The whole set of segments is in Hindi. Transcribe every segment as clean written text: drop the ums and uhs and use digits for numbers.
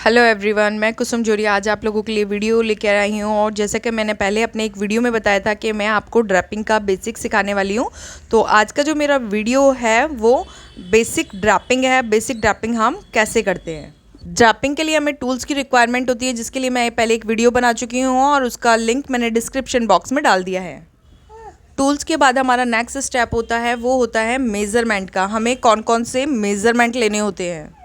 हेलो एवरीवन, मैं कुसुम जोरी आज आप लोगों के लिए वीडियो लेकर आई हूँ। और जैसा कि मैंने पहले अपने एक वीडियो में बताया था कि मैं आपको ड्रैपिंग का बेसिक सिखाने वाली हूँ, तो आज का जो मेरा वीडियो है वो बेसिक ड्रैपिंग है। बेसिक ड्रैपिंग हम कैसे करते हैं। ड्रैपिंग के लिए हमें टूल्स की रिक्वायरमेंट होती है, जिसके लिए मैं पहले एक वीडियो बना चुकी हूँ और उसका लिंक मैंने डिस्क्रिप्शन बॉक्स में डाल दिया है। टूल्स के बाद हमारा नेक्स्ट स्टेप होता है वो होता है मेज़रमेंट का। हमें कौन कौन से मेज़रमेंट लेने होते हैं।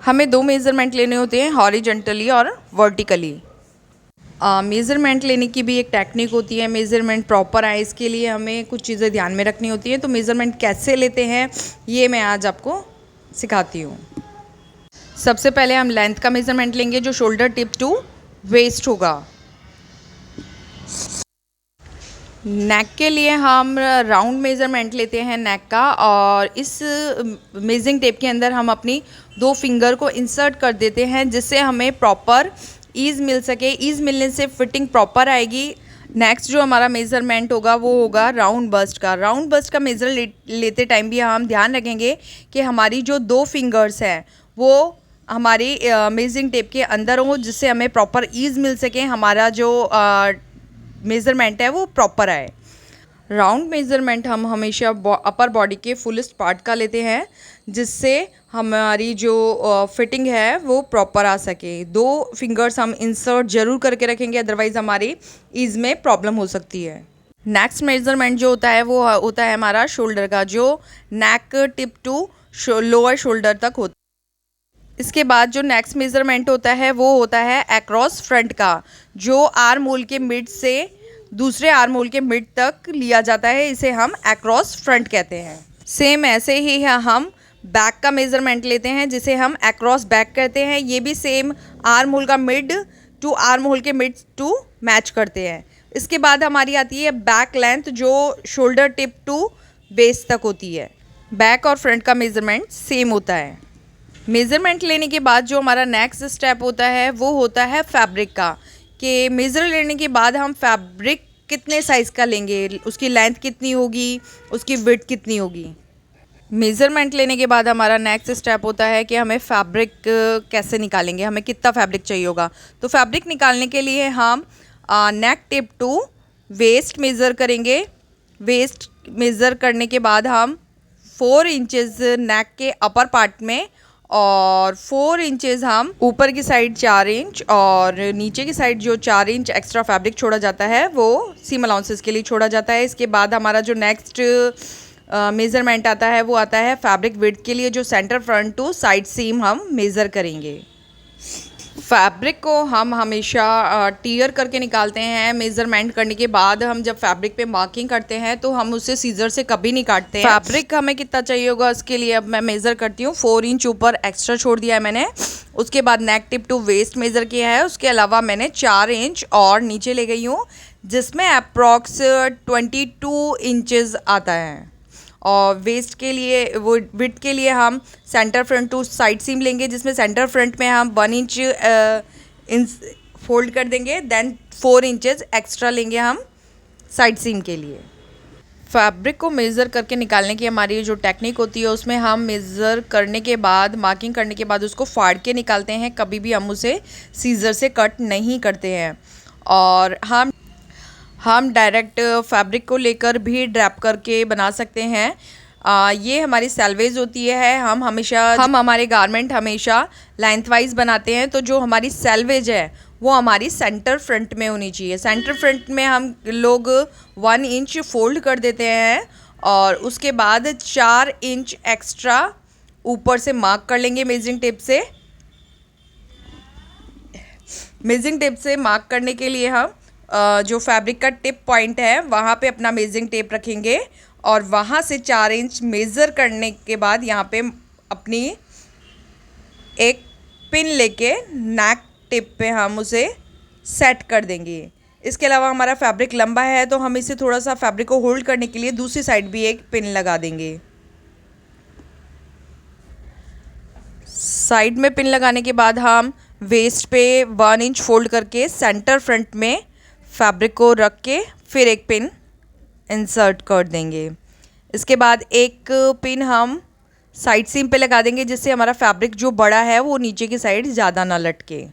हमें दो मेज़रमेंट लेने होते हैं, हॉरिजॉन्टली और वर्टिकली। मेज़रमेंट लेने की भी एक टेक्निक होती है। मेज़रमेंट प्रॉपर आए इसके लिए हमें कुछ चीज़ें ध्यान में रखनी होती हैं। तो मेज़रमेंट कैसे लेते हैं ये मैं आज आपको सिखाती हूँ। सबसे पहले हम लेंथ का मेज़रमेंट लेंगे, जो शोल्डर टिप टू वेस्ट होगा। नेक के लिए हम राउंड मेज़रमेंट लेते हैं नेक का, और इस मेजरिंग टेप के अंदर हम अपनी दो फिंगर को इंसर्ट कर देते हैं, जिससे हमें प्रॉपर ईज़ मिल सके। ईज़ मिलने से फिटिंग प्रॉपर आएगी। नेक्स्ट जो हमारा मेज़रमेंट होगा वो होगा राउंड बस्ट का। राउंड बस्ट का मेज़र लेते टाइम भी हम ध्यान रखेंगे कि हमारी जो दो फिंगर्स हैं वो हमारी मेजरिंग टेप के अंदर हो, जिससे हमें प्रॉपर ईज़ मिल सके, हमारा जो मेज़रमेंट है वो प्रॉपर आए। राउंड मेज़रमेंट हम हमेशा अपर बॉडी के फुलेस्ट पार्ट का लेते हैं, जिससे हमारी जो फिटिंग है वो प्रॉपर आ सके। दो फिंगर्स हम इंसर्ट ज़रूर करके रखेंगे, अदरवाइज़ हमारी ईज़ में प्रॉब्लम हो सकती है। नेक्स्ट मेज़रमेंट जो होता है वो होता है हमारा शोल्डर का, जो नेक टिप टू लोअर शोल्डर तक होता है। इसके बाद जो नेक्स्ट मेज़रमेंट होता है वो होता है अक्रॉस फ्रंट का, जो आर्म होल के मिड से दूसरे आर्म होल के मिड तक लिया जाता है। इसे हम अक्रॉस फ्रंट कहते हैं। सेम ऐसे ही हम बैक का मेज़रमेंट लेते हैं, जिसे हम अक्रॉस बैक कहते हैं। ये भी सेम आर्म होल का मिड टू आर्म होल के मिड टू मैच करते हैं। इसके बाद हमारी आती है बैक लेंथ, जो शोल्डर टिप टू बेस तक होती है। बैक और फ्रंट का मेज़रमेंट सेम होता है। मेज़रमेंट लेने के बाद जो हमारा नेक्स्ट स्टेप होता है वो होता है फैब्रिक का, कि मेज़र लेने के बाद हम फैब्रिक कितने साइज़ का लेंगे, उसकी लेंथ कितनी होगी, उसकी विड्थ कितनी होगी। मेज़रमेंट लेने के बाद हमारा नेक्स्ट स्टेप होता है कि हमें फैब्रिक कैसे निकालेंगे, हमें कितना फैब्रिक चाहिए होगा। तो फैब्रिक निकालने के लिए हम नेक टिप टू वेस्ट मेज़र करेंगे। वेस्ट मेज़र करने के बाद हम 4 इंचेस नेक के अपर पार्ट में और 4 इंचेस हम ऊपर की साइड 4 इंच और नीचे की साइड जो 4 इंच एक्स्ट्रा फैब्रिक छोड़ा जाता है वो सीम अलाउंसेस के लिए छोड़ा जाता है। इसके बाद हमारा जो नेक्स्ट मेज़रमेंट आता है वो आता है फैब्रिक विड्थ के लिए, जो centre front to side seam हम मेज़र करेंगे। फैब्रिक को हम हमेशा टीयर करके निकालते हैं। मेज़रमेंट करने के बाद हम जब फैब्रिक पे मार्किंग करते हैं तो हम उसे सीजर से कभी नहीं काटते हैं। फैब्रिक हमें कितना चाहिए होगा उसके लिए अब मैं मेज़र करती हूँ। 4 इंच ऊपर एक्स्ट्रा छोड़ दिया है मैंने। उसके बाद नेक टिप टू वेस्ट मेज़र किया है। उसके अलावा मैंने 4 इंच और नीचे ले गई हूँ, जिसमें अप्रॉक्स 22 इंचज़ आता है। और वेस्ट के लिए वो विड्थ के लिए हम centre front to side seam लेंगे, जिसमें सेंटर फ्रंट में हम 1 इंच फोल्ड कर देंगे, देन 4 इंचेस एक्स्ट्रा लेंगे हम साइड सीम के लिए। फैब्रिक को मेज़र करके निकालने की हमारी जो टेक्निक होती है उसमें हम मेज़र करने के बाद मार्किंग करने के बाद उसको फाड़ के निकालते हैं। कभी भी हम उसे सीजर से कट नहीं करते हैं। और हम डायरेक्ट फैब्रिक को लेकर भी ड्रैप करके बना सकते हैं। ये हमारी सैल्वेज होती है। हम हमारे गारमेंट हमेशा लेंथ वाइज बनाते हैं, तो जो हमारी सैल्वेज है वो हमारी सेंटर फ्रंट में होनी चाहिए। सेंटर फ्रंट में हम लोग 1 इंच फोल्ड कर देते हैं और उसके बाद 4 इंच एक्स्ट्रा ऊपर से मार्क कर लेंगे मेजरिंग टेप से। मेजरिंग टेप से मार्क करने के लिए हम जो फैब्रिक का टिप पॉइंट है वहाँ पे अपना मेजरिंग टेप रखेंगे और वहाँ से 4 इंच मेज़र करने के बाद यहाँ पे अपनी एक पिन लेके नेक टिप पे हम उसे सेट कर देंगे। इसके अलावा हमारा फैब्रिक लंबा है तो हम इसे थोड़ा सा फैब्रिक को होल्ड करने के लिए दूसरी साइड भी एक पिन लगा देंगे। साइड में पिन लगाने के बाद हम वेस्ट पे 1 इंच फोल्ड करके सेंटर फ्रंट में फैब्रिक को रख के फिर एक पिन इंसर्ट कर देंगे। इसके बाद एक पिन हम साइड सीम पे लगा देंगे, जिससे हमारा फैब्रिक जो बड़ा है वो नीचे की साइड ज़्यादा ना लटके।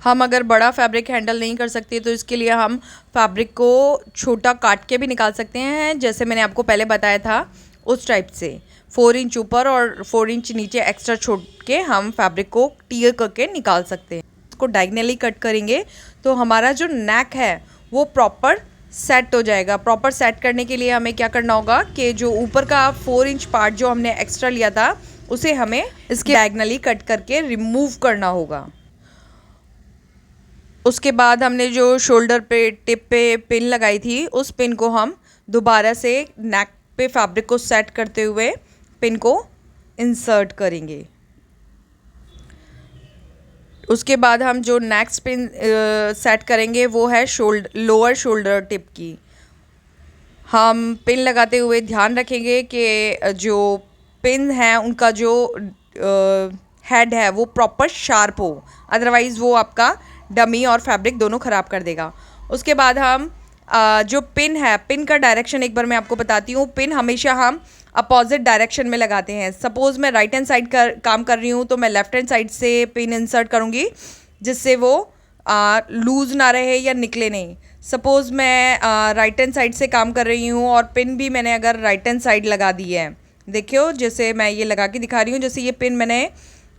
हम अगर बड़ा फैब्रिक हैंडल नहीं कर सकते तो इसके लिए हम फैब्रिक को छोटा काट के भी निकाल सकते हैं, जैसे मैंने आपको पहले बताया था उस टाइप से। 4 इंच ऊपर और 4 इंच नीचे एक्स्ट्रा छोड़ के हम फैब्रिक को टियर करके निकाल सकते हैं। इसको डायगनली कट करेंगे तो हमारा जो नेक है वो प्रॉपर सेट हो जाएगा। प्रॉपर सेट करने के लिए हमें क्या करना होगा कि जो ऊपर का 4 इंच पार्ट जो हमने एक्स्ट्रा लिया था उसे हमें इसके डायगनली कट करके रिमूव करना होगा। उसके बाद हमने जो शोल्डर पे टिप पे पिन लगाई थी उस पिन को हम दोबारा से नेक पे फैब्रिक को सेट करते हुए पिन को इंसर्ट करेंगे। उसके बाद हम जो नेक्स्ट पिन सेट करेंगे वो है लोअर शोल्डर टिप की। हम पिन लगाते हुए ध्यान रखेंगे कि जो पिन है उनका जो हेड है वो प्रॉपर शार्प हो, अदरवाइज़ वो आपका डमी और फैब्रिक दोनों ख़राब कर देगा। उसके बाद हम जो पिन है, पिन का डायरेक्शन एक बार मैं आपको बताती हूँ। पिन हमेशा हम अपोजिट डायरेक्शन में लगाते हैं। सपोज़ मैं राइट हैंड साइड काम कर रही हूँ तो मैं लेफ़्ट हैंड साइड से पिन इंसर्ट करूँगी, जिससे वो लूज़ ना रहे या निकले नहीं। सपोज़ मैं राइट हैंड साइड से काम कर रही हूँ और पिन भी मैंने अगर राइट हैंड साइड लगा दी है, देखियो जैसे मैं ये लगा के दिखा रही हूँ, जैसे ये पिन मैंने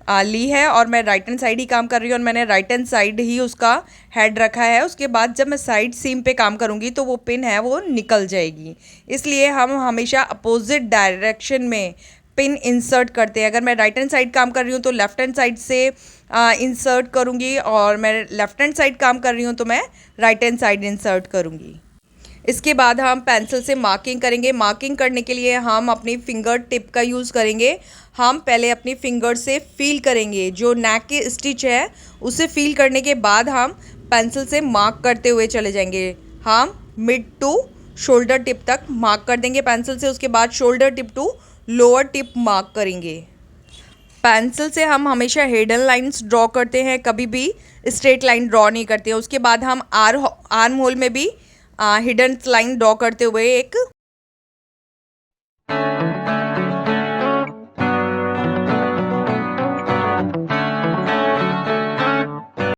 ली है और मैं राइट हैंड साइड ही काम कर रही हूँ और मैंने राइट हैंड साइड ही उसका हेड रखा है। उसके बाद जब मैं साइड सीम पे काम करूँगी तो वो पिन है वो निकल जाएगी। इसलिए हम हमेशा अपोजिट डायरेक्शन में पिन इंसर्ट करते हैं। अगर मैं राइट हैंड साइड काम कर रही हूँ तो लेफ़्ट हैंड साइड से इंसर्ट करूँगी, और मैं लेफ़्ट हैंड साइड काम कर रही हूँ तो मैं राइट हैंड साइड इंसर्ट करूँगी। इसके बाद हम पेंसिल से मार्किंग करेंगे। मार्किंग करने के लिए हम अपनी फिंगर टिप का यूज़ करेंगे। हम पहले अपनी फिंगर से फील करेंगे, जो नेक की स्टिच है उसे फील करने के बाद हम पेंसिल से मार्क करते हुए चले जाएंगे। हम मिड टू शोल्डर टिप तक मार्क कर देंगे पेंसिल से। उसके बाद shoulder tip to lower tip mark करेंगे। पेंसिल से हम हमेशा हिडन लाइंस ड्रॉ करते हैं, कभी भी स्ट्रेट लाइन ड्रॉ नहीं करते हैं। उसके बाद हम आर्म होल में भी हिडन लाइन ड्रॉ करते हुए एक